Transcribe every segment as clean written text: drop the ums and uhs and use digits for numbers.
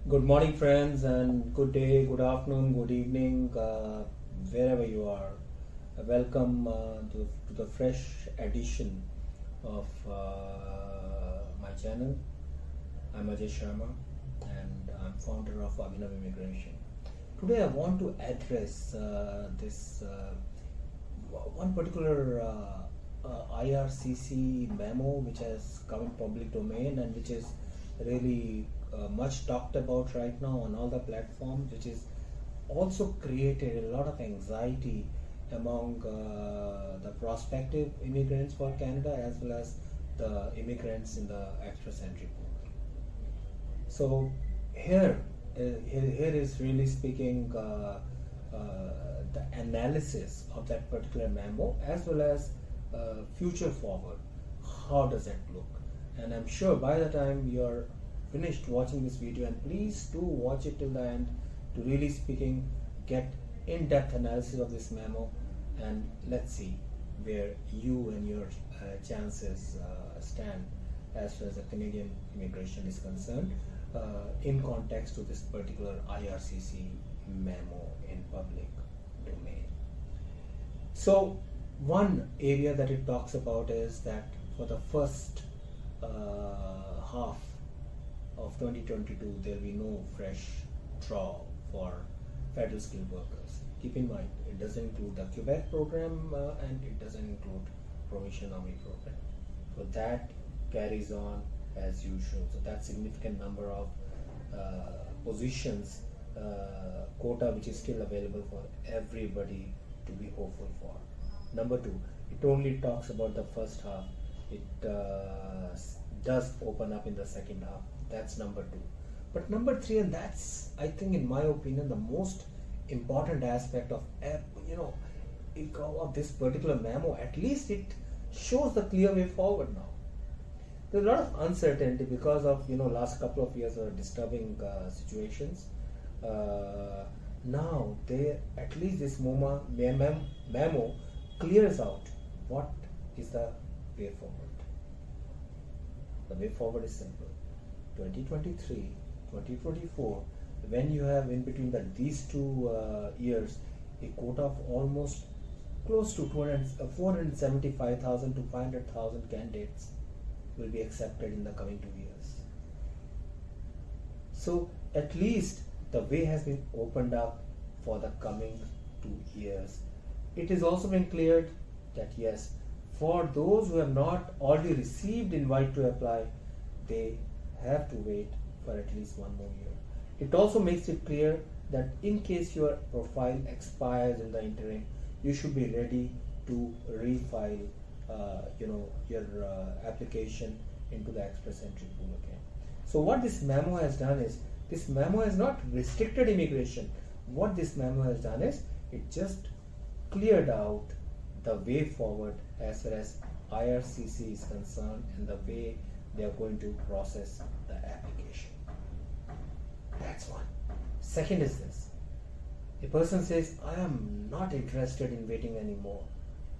Good morning, friends, and good day, good afternoon, good evening, wherever you are. Welcome to the fresh edition of my channel. I'm Ajay Sharma, and I'm founder of Abhinav Immigration. Today, I want to address this one particular IRCC memo which has come in public domain and which is really much talked about right now on all the platforms, which is also created a lot of anxiety among the prospective immigrants for Canada as well as the immigrants in the express entry pool. So here is really speaking the analysis of that particular memo as well as future forward. How does that look? And I'm sure by the time you're finished watching this video, and please do watch it till the end to really speaking get in-depth analysis of this memo, and let's see where you and your chances stand as far as the Canadian immigration is concerned in context to this particular IRCC memo in public domain. So one area that it talks about is that for the first half of 2022 there will be no fresh draw for federal skilled workers. Keep in mind, it doesn't include the Quebec program and it doesn't include provincial nominee program. So that carries on as usual. So that significant number of positions quota which is still available for everybody to be hopeful for. Number two, it only talks about the first half. It does open up in the second half. That's number two. But number three, and that's, I think, in my opinion, the most important aspect of of this particular memo. At least it shows the clear way forward now. There's a lot of uncertainty because of last couple of years of disturbing situations. Now at least this memo clears out what is the way forward. The way forward is simple. 2023, 2024, when you have in between these two years a quota of almost close to 475,000 to 500,000 candidates will be accepted in the coming 2 years. So at least the way has been opened up for the coming 2 years. It is also been cleared that yes, for those who have not already received invite to apply, they have to wait for at least 1 more year. It also makes it clear that in case your profile expires in the interim, you should be ready to refile your application into the express entry pool again. So what this memo has done is, this memo has not restricted immigration. What this memo has done is, it just cleared out the way forward as far as IRCC is concerned and the way they are going to process the application. That's one. Second is this. A person says, I am not interested in waiting anymore.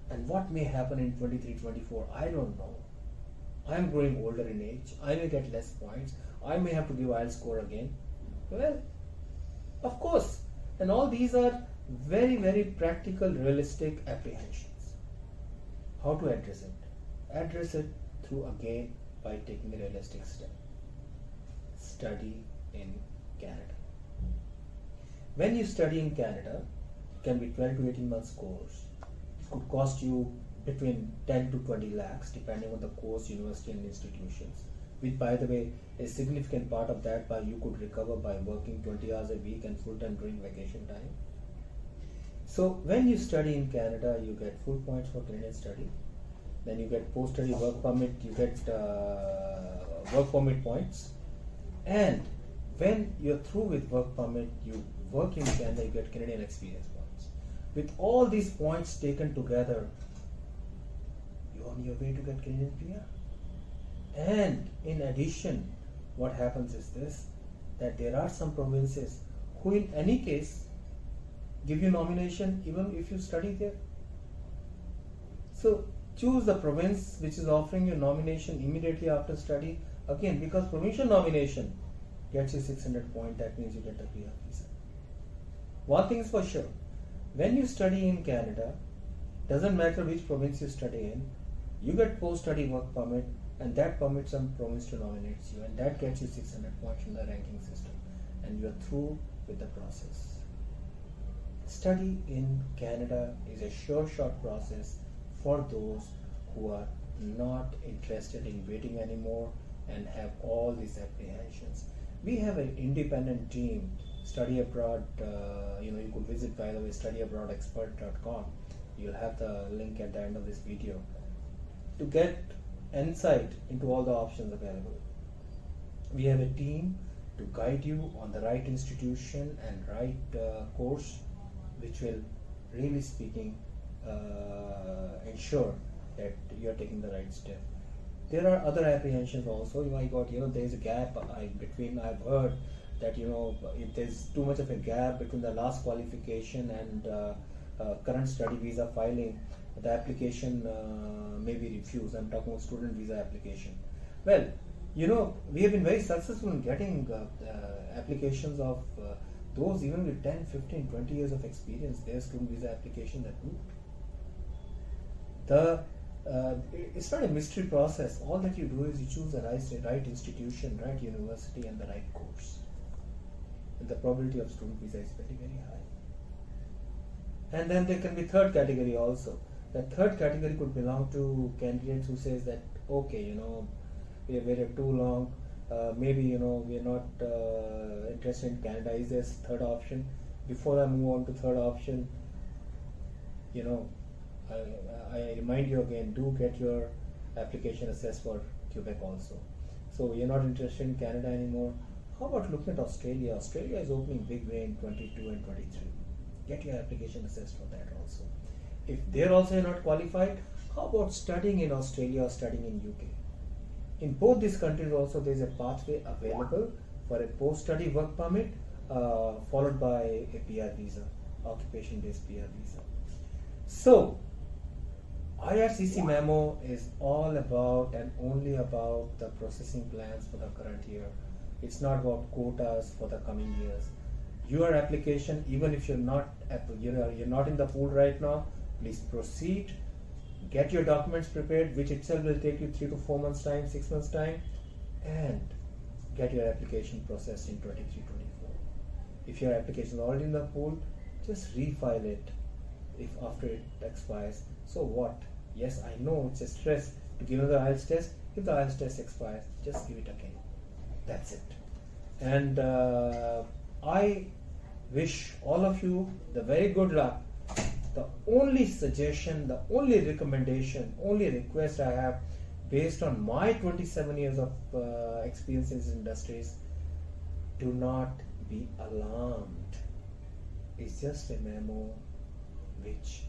And what may happen in 23, 24, I don't know. I am growing older in age. I may get less points. I may have to give IELTS score again. Well, of course. And all these are very, very practical, realistic apprehensions. How to address it? Address it through, again, by taking a realistic step. Study in Canada. When you study in Canada, it can be 12 to 18 months course. It could cost you between 10 to 20 lakhs depending on the course, university and institutions, which by the way, a significant part of that you could recover by working 20 hours a week and full time during vacation time. So when you study in Canada, you get full points for Canadian study. Then you get post-study work permit, you get work permit points. And when you're through with work permit, you work in Canada, you get Canadian experience points. With all these points taken together, you're on your way to get Canadian PR. And in addition, what happens is this, that there are some provinces who in any case give you nomination even if you study there. So choose the province which is offering you nomination immediately after study, again because provincial nomination gets you 600 points, that means you get a PR visa. One thing is for sure, when you study in Canada, doesn't matter which province you study in, you get post-study work permit, and that permits some province to nominate you, and that gets you 600 points in the ranking system, and you are through with the process. Study in Canada is a sure shot process for those who are not interested in waiting anymore and have all these apprehensions. We have an independent team, study abroad, you could visit, by the way, studyabroadexpert.com. You'll have the link at the end of this video to get insight into all the options available. We have a team to guide you on the right institution and right course, which will, really speaking, ensure that you are taking the right step. There are other apprehensions also. Oh my God, there is a gap between. I've heard that if there's too much of a gap between the last qualification and current study visa filing, the application may be refused. I'm talking about student visa application. Well, we have been very successful in getting applications of those even with 10, 15, 20 years of experience. Their student visa application that moved. It's not a mystery process. All that you do is you choose the right institution, right university, and the right course. And the probability of student visa is very, very high. And then there can be third category also. The third category could belong to candidates who says that, okay, we have waited too long. Maybe we are not interested in Canada. Is there a third option? Before I move on to third option, I remind you again, do get your application assessed for Quebec also. So you're not interested in Canada anymore. How about looking at Australia? Australia is opening big way in 22 and 23. Get your application assessed for that also. If they're also not qualified, how about studying in Australia or studying in UK? In both these countries also there is a pathway available for a post-study work permit followed by a PR visa, occupation-based PR visa. So, IRCC memo is all about and only about the processing plans for the current year. It's not about quotas for the coming years. Your application, even if you're not in the pool right now, please proceed. Get your documents prepared, which itself will take you 3 to 4 months time, 6 months time, and get your application processed in 23-24. If your application is already in the pool, just refile it if after it expires. So what? Yes, I know it's a stress to give another IELTS test. If the IELTS test expires, just give it again. That's it. And I wish all of you the very good luck. The only suggestion, the only recommendation, only request I have based on my 27 years of experience in this industry is, do not be alarmed. It's just a memo which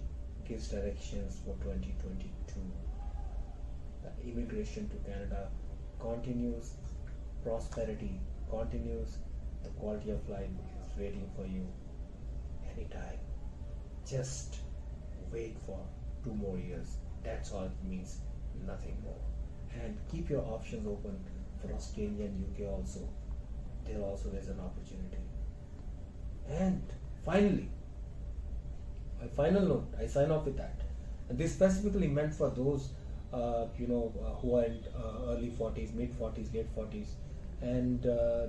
gives directions for 2022. The immigration to Canada continues, prosperity continues, the quality of life is waiting for you anytime. Just wait for 2 more years. That's all it means, nothing more. And keep your options open for Australia and UK also. There also is an opportunity. And finally, my final note, I sign off with that. And this specifically meant for those who are in early 40s, mid 40s, late 40s, and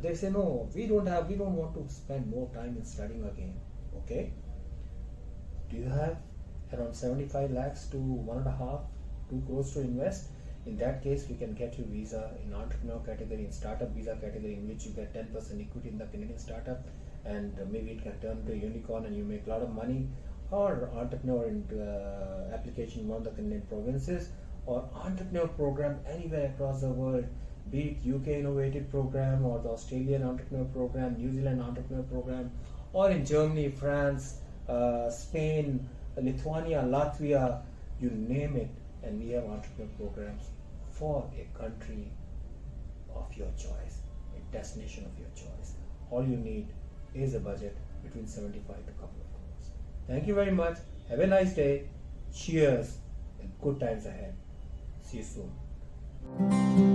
they say, no, we don't want to spend more time in studying again. Okay, do you have around 75 lakhs to 1.5, 2 crores to invest? In that case, we can get you visa in entrepreneur category, in startup visa category, in which you get 10% equity in the Canadian startup, and maybe it can turn into a unicorn and you make a lot of money, or entrepreneur into application in one of the Canadian provinces, or entrepreneur program anywhere across the world, be it UK Innovative Program or the Australian Entrepreneur Program, New Zealand Entrepreneur Program, or in Germany, France, Spain, Lithuania, Latvia, you name it, and we have entrepreneur programs for a country of your choice, a destination of your choice. All you need is a budget between 75 to a couple of crores. Thank you very much. Have a nice day. Cheers and good times ahead. See you soon.